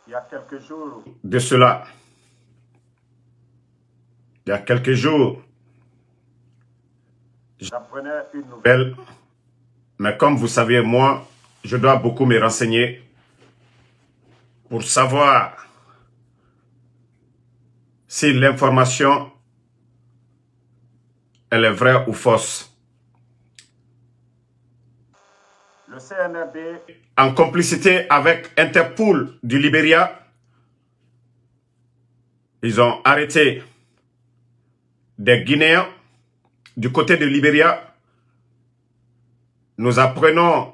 Il y a quelques jours de cela, il y a quelques jours, j'apprenais une nouvelle. Mais comme vous savez, moi, je dois beaucoup me renseigner pour savoir si l'information elle est vraie ou fausse. Le CNRD, en complicité avec Interpol du Libéria, ils ont arrêté des Guinéens du côté de Libéria. Nous apprenons,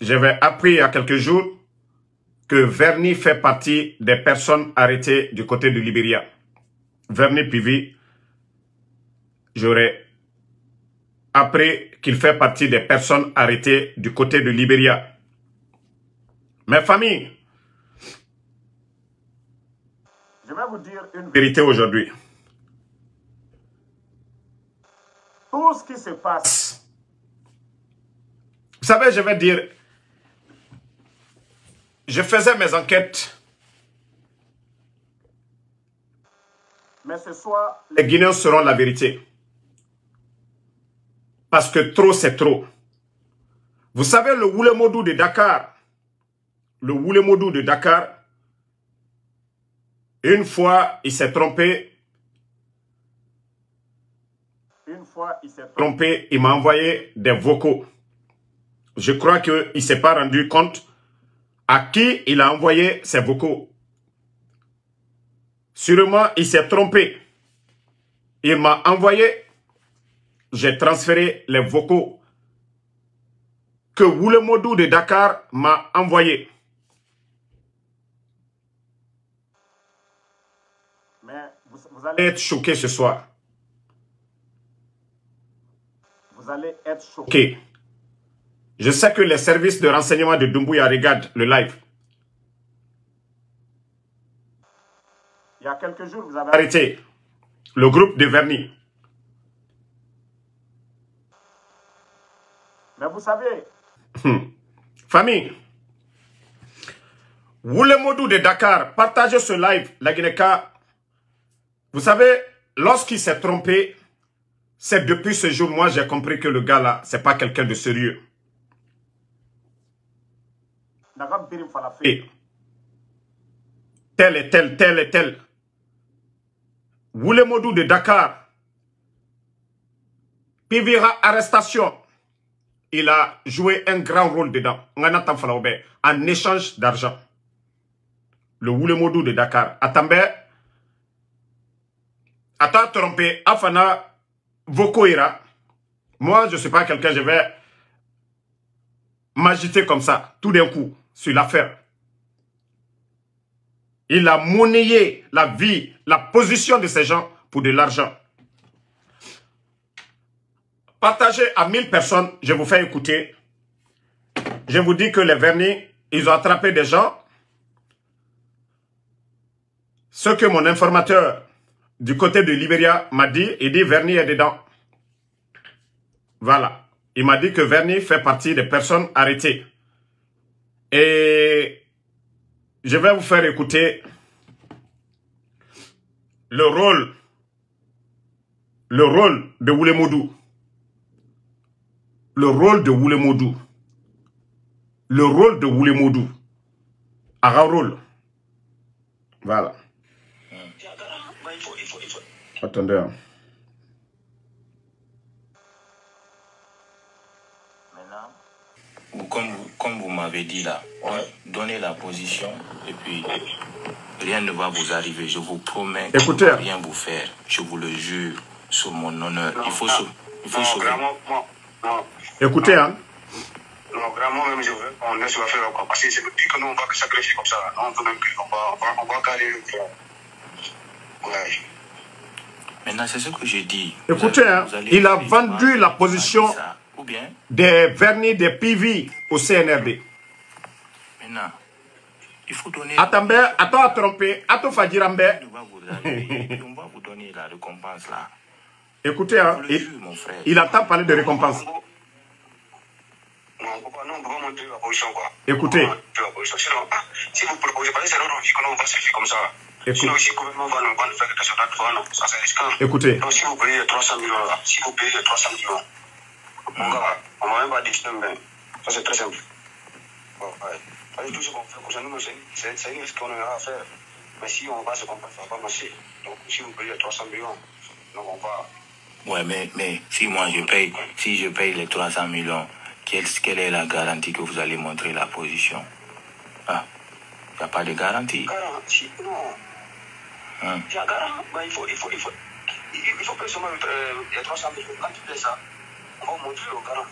j'avais appris il y a quelques jours, que Verny fait partie des personnes arrêtées du côté de Libéria. Verny Pivi, j'aurais appris qu'il fait partie des personnes arrêtées du côté de Libéria. Mes familles, je vais vous dire une vérité aujourd'hui. Tout ce qui se passe, vous savez, je vais dire, je faisais mes enquêtes, mais ce soir, les Guinéens seront la vérité. Parce que trop, c'est trop. Vous savez, le Woulemodou de Dakar, une fois, il s'est trompé. Il m'a envoyé des vocaux. Je crois qu'il ne s'est pas rendu compte à qui il a envoyé ces vocaux. Sûrement, il s'est trompé. Il m'a envoyé, j'ai transféré les vocaux que Woulemodou de Dakar m'a envoyé. Mais vous allez Être choqué ce soir. Vous allez être choqué. Ok. Je sais que les services de renseignement de Doumbouya regardent le live. Il y a quelques jours, vous avez Arrêté le groupe de Verny. Mais vous savez, Famille, Woulemodou de Dakar, partagez ce live, la Guinée-Ka. Vous savez, lorsqu'il s'est trompé, c'est depuis ce jour, moi j'ai compris que le gars là, c'est pas quelqu'un de sérieux. Et tel et tel, tel et tel. Woulemodou de Dakar, Pivira arrestation. Il a joué un grand rôle dedans. En échange d'argent. Le Woulemodou de Dakar. Atambe, Ata trompé, Afana, Vokoira. Moi, je ne suis pas quelqu'un, je vais m'agiter comme ça, tout d'un coup, sur l'affaire. Il a monnayé la vie, la position de ces gens pour de l'argent. Partagez à 1000 personnes, je vous fais écouter. Je vous dis que les Verny, ils ont attrapé des gens. Ce que mon informateur du côté de Libéria m'a dit, il dit Verny est dedans. Voilà. Il m'a dit que Verny fait partie des personnes arrêtées. Et je vais vous faire écouter le rôle de Woulemodou. Le rôle de Woulemodou. Le rôle de Woulemodou. Rôle. Voilà. Attendez. Maintenant, comme vous m'avez dit là, donnez la position et puis rien ne va vous arriver. Je vous promets que je ne vais rien vous faire. Je vous le jure sur mon honneur. Il faut sauver. Écoutez, hein. Non, vraiment, même je veux qu'on laisse la faire quoi. Parce que je me dis que nous, on va sacrifier comme ça. Non, on va carrer le frère. Ouais. Maintenant, c'est ce que j'ai dit. Écoutez, il a vendu la position des Verny, des PV au CNRD. Maintenant, il faut donner... Attends, attends, trompé, attends, Fadirambe. On va vous donner la récompense là. Écoutez, hein, il attend parler de récompense. Non, on ne peut pas montrer la position, quoi. Écoutez. Sinon, si vous proposez, parce que c'est notre vie que l'on va se faire comme ça. Sinon, si le gouvernement va nous faire quelque chose d'autre, non, ça c'est risquant. Écoutez. Donc, si vous payez 300 millions là, si vous payez 300 millions, mon gars, on ne va même pas dire que ça c'est très simple. Bon, ouais. Tout ce qu'on fait, pour nous, c'est une risque qu'on aura à faire. Mais si on va se comprendre, ça ne va pas marcher. Donc, si vous payez 300 millions, donc on va. Ouais, mais si moi je paye, si je paye les 300 millions, quelle est la garantie que vous allez montrer la position? Ah, il n'y a pas de garantie. Garantie, non. Il y a garantie, mais il faut que seulement les 300 millions, quand tu fais ça, on va montrer le garant.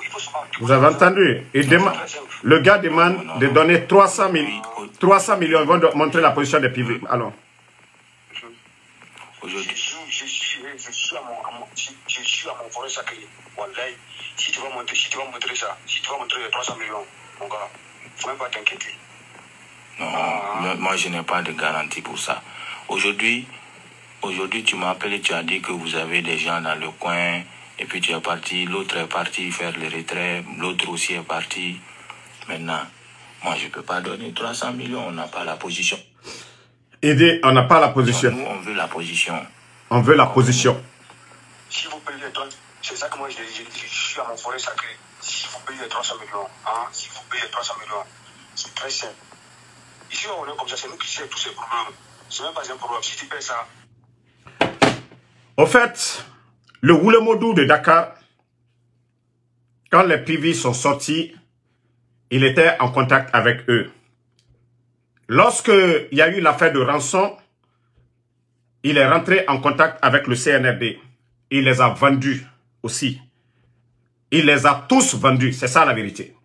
Il faut seulement. Vous avez entendu? Le gars demande de donner 300 millions. 300 millions, ils vont montrer la position des pivets. Alors. Aujourd'hui. Je suis à mon forêt sacré. Wallahi, si tu vas montrer ça, si tu vas montrer les 300 millions, mon gars, il ne faut même pas t'inquiéter. Non, moi je n'ai pas de garantie pour ça. Aujourd'hui, tu m'as appelé, tu as dit que vous avez des gens dans le coin, et puis tu es parti, l'autre est parti faire le retrait, l'autre aussi est parti. Maintenant, moi je ne peux pas donner 300 millions, on n'a pas la position. Aider, on n'a pas la position. Nous, on veut la position. On veut la position. Si vous payez les 300, c'est ça que moi je suis à mon forêt sacré. Si vous payez les 300 millions, si vous payez les 300 millions, c'est très simple. Ici, on est comme ça, c'est nous qui gérons tous ces problèmes. Ce n'est même pas un problème. Si tu payes ça. Au fait, le Woulemodou de Dakar, quand les PV sont sortis, il était en contact avec eux. Lorsque il y a eu l'affaire de rançon, il est rentré en contact avec le CNRD. Il les a vendus aussi. Il les a tous vendus. C'est ça la vérité.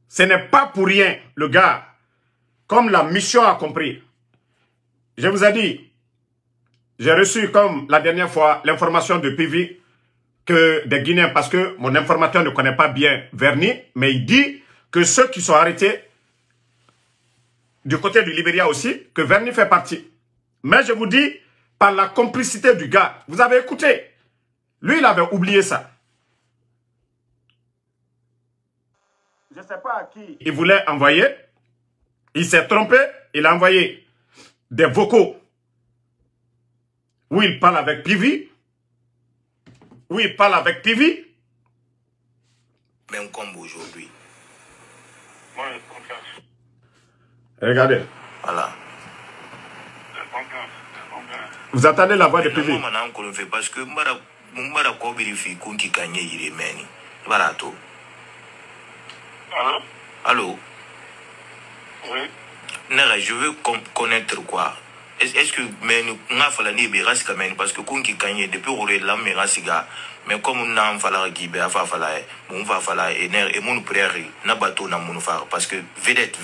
Ce n'est pas pour rien, le gars, comme la mission a compris. Je vous ai dit, j'ai reçu comme la dernière fois l'information de PV que des Guinéens, parce que mon informateur ne connaît pas bien Verny, mais il dit que ceux qui sont arrêtés du côté du Libéria aussi, que Verny fait partie. Mais je vous dis, par la complicité du gars, vous avez écouté, lui il avait oublié ça. Je ne sais pas à qui. Il voulait envoyer, il s'est trompé, il a envoyé des vocaux où il parle avec Pivi, Même comme aujourd'hui. Regardez. Voilà. Vous entendez la voix de Pivi? Parce que Mbara Kobirifi Kunki Kanye Iremeni. Barato. Allô? Oui. Nara, je veux connaître quoi? Est-ce que nous avons fait la libération quand même? Parce que Kunki Kanye, depuis qu'on est là, mais comme nous avons fait la libération, on va faire la et mon prière, n'a bateau n'a mon faire. Parce que vedette,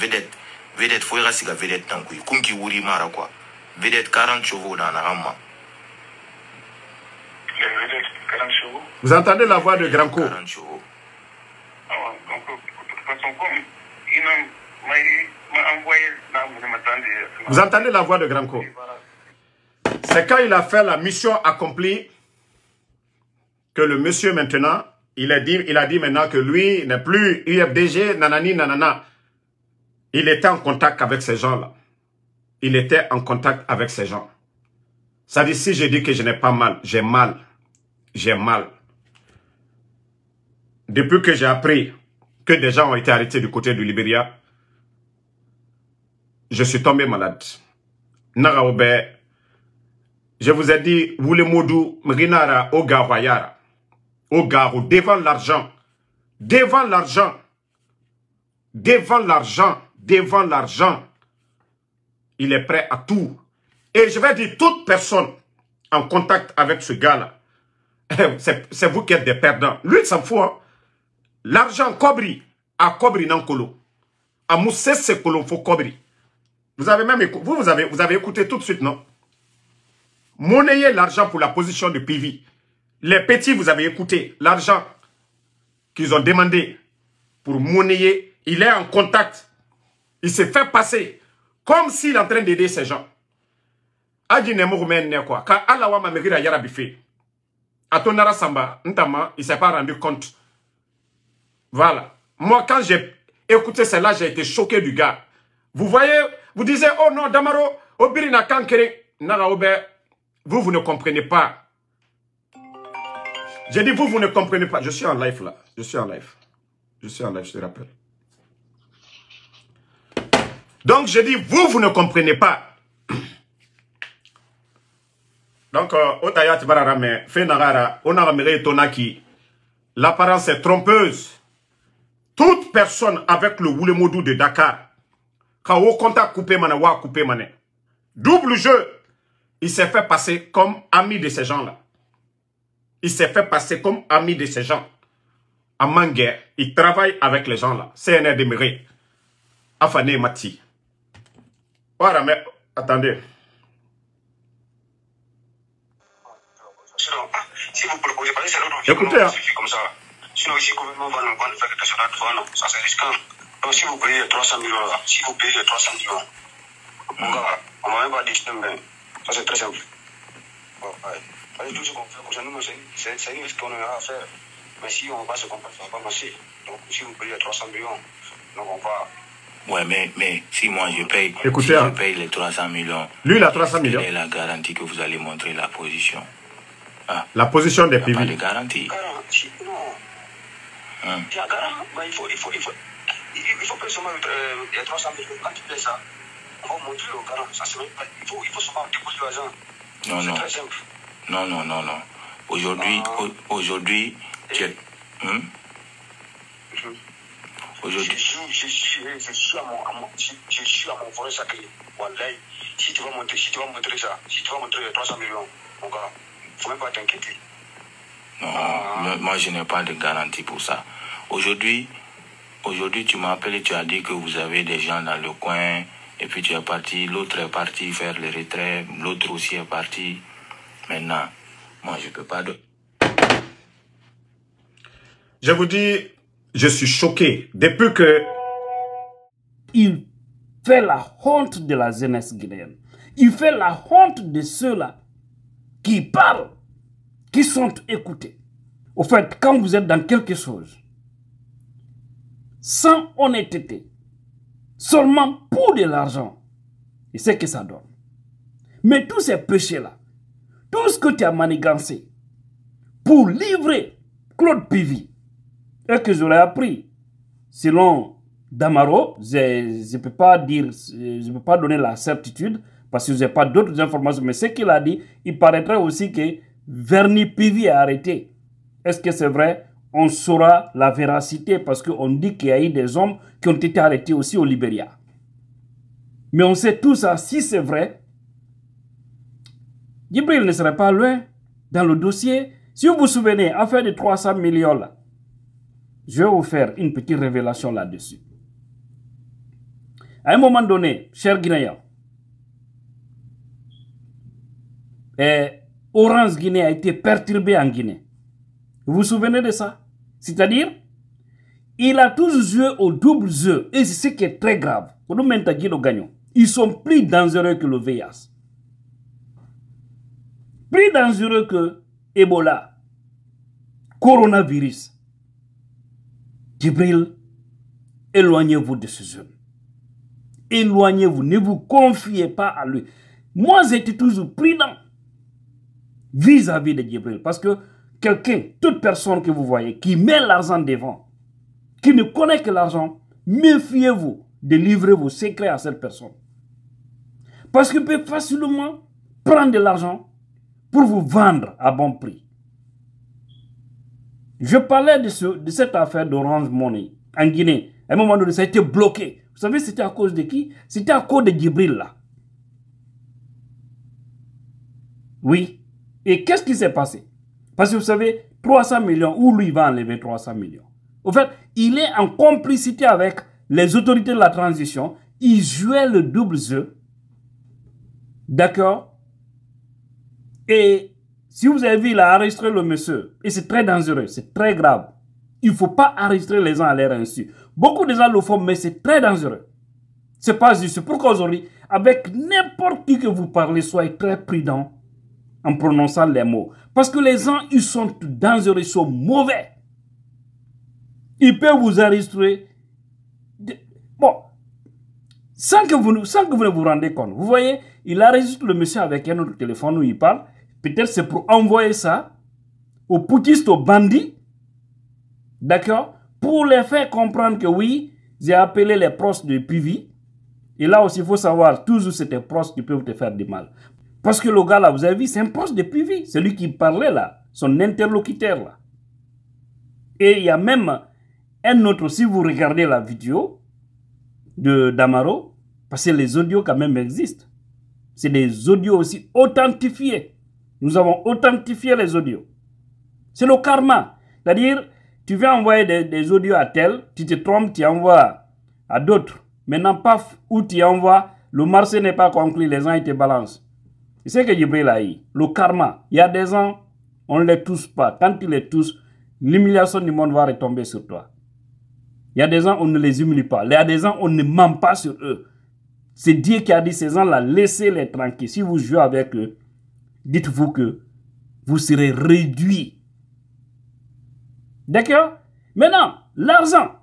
faut y rester la vedette tant que Kunki Wuri Mara quoi. Vedette 40 chevaux dans la rama. Les vedettes 40 chevaux. Vous entendez la voix de Granco? 40 chevaux. Vous entendez la voix de Granco? C'est quand il a fait la mission accomplie que le monsieur maintenant, il a dit maintenant que lui n'est plus UFDG, nanani, nanana. Il était en contact avec ces gens-là. Il était en contact avec ces gens. Ça dit, si je dis que je n'ai pas mal, j'ai mal. J'ai mal. Depuis que j'ai appris que des gens ont été arrêtés du côté du Libéria, je suis tombé malade. Naraoube, je vous ai dit, Woulemodou, Mrinara, Oga, Ogaro, devant l'argent. Devant l'argent. Devant l'argent. Devant l'argent. Il est prêt à tout. Et je vais dire, toute personne en contact avec ce gars-là, c'est vous qui êtes des perdants. Lui, il s'en fout. Hein? L'argent Kobri, à Kobri Nankolo. À Moussé Sekolo, faut Kobri. Vous avez même écouté, vous avez écouté tout de suite, non? Monnayer l'argent pour la position de PV. Les petits, vous avez écouté l'argent qu'ils ont demandé pour monnayer. Il est en contact. Il s'est fait passer comme s'il est en train d'aider ces gens. Adi ne mourmène quoi. Quand Allah wa mamira yara bife. Atonara samba, ntama, il s'est pas rendu compte Voilà. Moi, quand j'ai écouté celle-là, j'ai été choqué du gars. Vous voyez, vous disiez, oh non, Damaro, Obirina Kankere, Nara Ober, vous ne comprenez pas. J'ai dit, vous ne comprenez pas. Je suis en live là. Je suis en live. Je suis en live, je te rappelle. Donc, j'ai dit, vous ne comprenez pas. Donc, l'apparence est trompeuse. Toute personne avec le Woulemodou de Dakar, quand on contact coupé mané, coupé mané. Double jeu. Il s'est fait passer comme ami de ces gens-là. Il s'est fait passer comme ami de ces gens. À Manguer, il travaille avec les gens-là. CNR Demiré. Afane Mati. Voilà, mais attendez. Si vous proposez pas, c'est l'autre écoutez, hein. Comme ça. Sinon, ici, le gouvernement va nous faire quelque chose d'autre. Ça, c'est risquant. Donc, si vous payez 300 millions, là, si vous payez 300 millions, mon gars, on ne va même pas dire ça, c'est très simple. Ouais. Tout ce qu'on fait, c'est un risque qu'on aura à faire. Mais si on va se comprendre, ça ne va pas marcher. Donc, si vous payez 300 millions, donc on va. Ouais, mais si moi je paye, écoutez, si hein. je paye les 300 millions, lui, il a 300 millions. Quelle est la garantie que vous allez montrer la position? Ah. La position des PV. Pas de garantie. Garantie, non. Il y a garantie, mais il faut payer seulement 300 millions. Quand tu payes ça, on va montrer au garant. Ça, il faut seulement déposer l'argent. Non, c'est non. très simple. Non. Aujourd'hui, tu es... Aujourd'hui. Je suis à mon forêt sacré. Wallahi, si tu vas montrer ça, si tu vas montrer les 300 millions, mon gars, il ne faut même pas t'inquiéter. Non, moi je n'ai pas de garantie pour ça. Aujourd'hui, tu m'appelles et tu as dit que vous avez des gens dans le coin, et puis tu es parti, l'autre est parti faire le retrait, l'autre aussi est parti. Maintenant, moi je ne peux pas... Je vous dis, je suis choqué. Depuis que... Il fait la honte de la jeunesse guinéenne. Il fait la honte de ceux-là qui parlent, qui sont écoutés. Au fait, quand vous êtes dans quelque chose, sans honnêteté, seulement pour de l'argent, et c'est ce que ça donne. Mais tous ces péchés-là, tout ce que tu as manigancé pour livrer Claude Pivi, et que j'aurais appris, selon Damaro, je ne peux pas dire, je ne peux pas donner la certitude, parce que je n'ai pas d'autres informations, mais ce qu'il a dit, il paraîtrait aussi que Verny Pivi est arrêté. Est-ce que c'est vrai? On saura la véracité, parce qu'on dit qu'il y a eu des hommes qui ont été arrêtés aussi au Libéria. Mais on sait tout ça, si c'est vrai, Djibril ne serait pas loin dans le dossier. Si vous vous souvenez, affaire de 300 millions là, je vais vous faire une petite révélation là-dessus. À un moment donné, chers Guinéens, Orange Guinée a été perturbé en Guinée. Vous vous souvenez de ça? C'est-à-dire, il a tous joué au double jeu. Et c'est ce qui est très grave. Ils sont plus dangereux que le VIH. Plus dangereux que Ebola, coronavirus. Djibril, éloignez-vous de ce jeune. Éloignez-vous, ne vous confiez pas à lui. Moi, j'étais toujours prudent vis-à-vis de Djibril. Parce que quelqu'un, toute personne que vous voyez, qui met l'argent devant, qui ne connaît que l'argent, méfiez-vous de livrer vos secrets à cette personne. Parce qu'il peut facilement prendre de l'argent pour vous vendre à bon prix. Je parlais de cette affaire d'Orange Money en Guinée. À un moment donné, ça a été bloqué. Vous savez, c'était à cause de qui? C'était à cause de Djibril là. Oui. Et qu'est-ce qui s'est passé? Parce que vous savez, 300 millions, où lui va enlever 300 millions? Au fait, il est en complicité avec les autorités de la transition. Il jouait le double jeu. D'accord? Et si vous avez vu, il a enregistré le monsieur. Et c'est très dangereux, c'est très grave. Il ne faut pas enregistrer les gens à l'air insu. Beaucoup de gens le font, mais c'est très dangereux. C'est pas juste. Pourquoi aujourd'hui, avec n'importe qui que vous parlez, soyez très prudent en prononçant les mots. Parce que les gens, ils sont dangereux, ils sont mauvais. Il peut vous enregistrer. Bon, sans que vous ne vous rendez compte. Vous voyez, il enregistre le monsieur avec un autre téléphone où il parle. Peut-être c'est pour envoyer ça aux poutistes, aux bandits. D'accord? Pour les faire comprendre que oui, j'ai appelé les proches de PV. Et là aussi, il faut savoir, toujours c'est tes proches qui peuvent te faire du mal. Parce que le gars là, vous avez vu, c'est un proche de PV. C'est lui qui parlait là, son interlocuteur là. Et il y a même un autre, si vous regardez la vidéo de Damaro, parce que les audios quand même existent. C'est des audios aussi authentifiés. Nous avons authentifié les audios. C'est le karma. C'est-à-dire, tu viens envoyer des audios à tel, tu te trompes, tu envoies à d'autres. Maintenant, paf, où tu envoies, le marché n'est pas conclu, les gens ils te balancent. C'est ce que Djibril a eu. Le karma. Il y a des gens, on ne les touche pas. Quand tu les touches, l'humiliation du monde va retomber sur toi. Il y a des gens, on ne les humilie pas. Il y a des gens, on ne ment pas sur eux. C'est Dieu qui a dit ces gens-là, laissez-les tranquilles. Si vous jouez avec eux, dites-vous que vous serez réduits. D'accord? Maintenant, l'argent.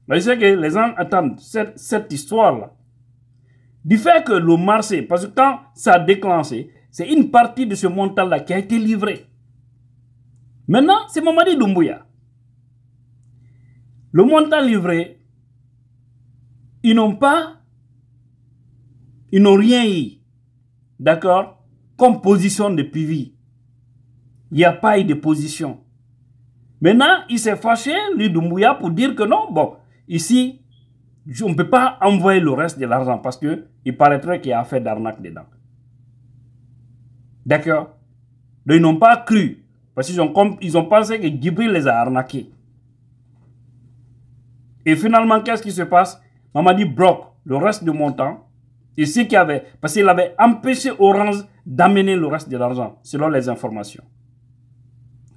Je sais que les gens attendent cette histoire-là. Du fait que le marché, parce que quand ça a déclenché, c'est une partie de ce montant-là qui a été livré. Maintenant, c'est Mamadi Doumbouya. Le montant livré, ils n'ont rien eu, d'accord, comme position de PV. Il n'y a pas eu de position. Maintenant, il s'est fâché, lui Doumbouya, pour dire que non, bon, ici, on ne peut pas envoyer le reste de l'argent parce qu'il paraîtrait qu'il y a affaire d'arnaque dedans. D'accord? Donc, ils n'ont pas cru. Parce qu'ils ont pensé que Djibril les a arnaqués. Et finalement, qu'est-ce qui se passe? Mamadi bloque le reste du montant. Ici, parce qu'il avait empêché Orange d'amener le reste de l'argent, selon les informations.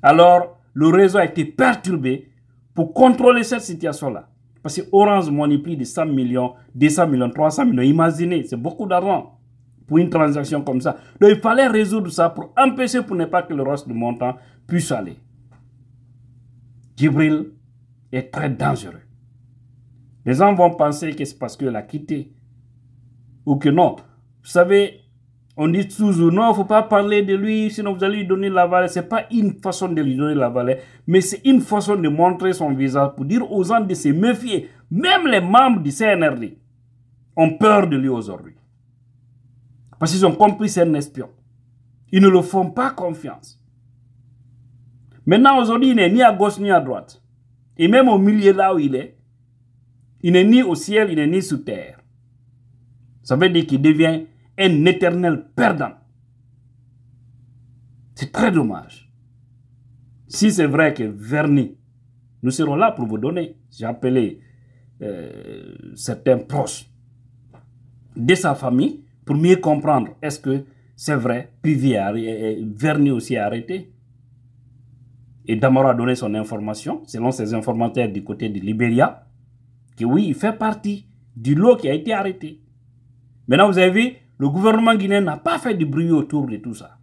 Alors, le réseau a été perturbé pour contrôler cette situation-là. Parce que Orange manipule de 100 millions, 200 millions, 300 millions. Imaginez, c'est beaucoup d'argent pour une transaction comme ça. Donc, il fallait résoudre ça pour empêcher, pour ne pas que le reste du montant puisse aller. Djibril est très dangereux. Les gens vont penser que c'est parce qu'il a quitté. Ou que non. Vous savez, on dit toujours, non, il ne faut pas parler de lui, sinon vous allez lui donner la vallée. Ce n'est pas une façon de lui donner la vallée, mais c'est une façon de montrer son visage pour dire aux gens de se méfier. Même les membres du CNRD ont peur de lui aujourd'hui. Parce qu'ils ont compris que c'est un espion. Ils ne le font pas confiance. Maintenant, aujourd'hui, il n'est ni à gauche ni à droite. Et même au milieu là où il n'est ni au ciel, il n'est ni sous terre. Ça veut dire qu'il devient un éternel perdant. C'est très dommage. Si c'est vrai que Verny, nous serons là pour vous donner. J'ai appelé certains proches de sa famille pour mieux comprendre. Est-ce que c'est vrai, puis Verny aussi a arrêté. Et Damaro a donné son information, selon ses informateurs du côté de Libéria, que oui, il fait partie du lot qui a été arrêté. Maintenant, vous avez vu, le gouvernement guinéen n'a pas fait de bruit autour de tout ça.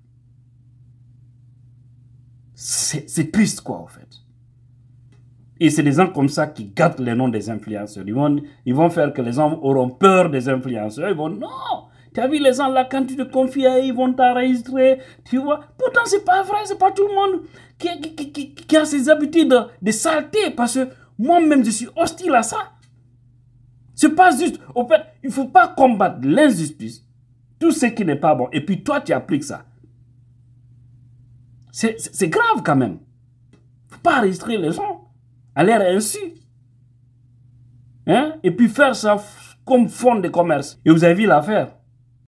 C'est triste, quoi, en fait. Et c'est des gens comme ça qui gâtent les noms des influenceurs. Ils vont faire que les gens auront peur des influenceurs. Ils vont, non, tu as vu les gens là, quand tu te confies à eux, ils vont t'enregistrer. Tu vois, pourtant, c'est pas vrai, c'est pas tout le monde qui a ses habitudes de saleté. Parce que moi-même, je suis hostile à ça. C'est pas juste. En fait, il ne faut pas combattre l'injustice, tout ce qui n'est pas bon. Et puis toi, tu appliques ça. C'est grave quand même. Il ne faut pas enregistrer les gens à l'air ainsi. Hein? Et puis faire ça comme fonds de commerce. Et vous avez vu l'affaire.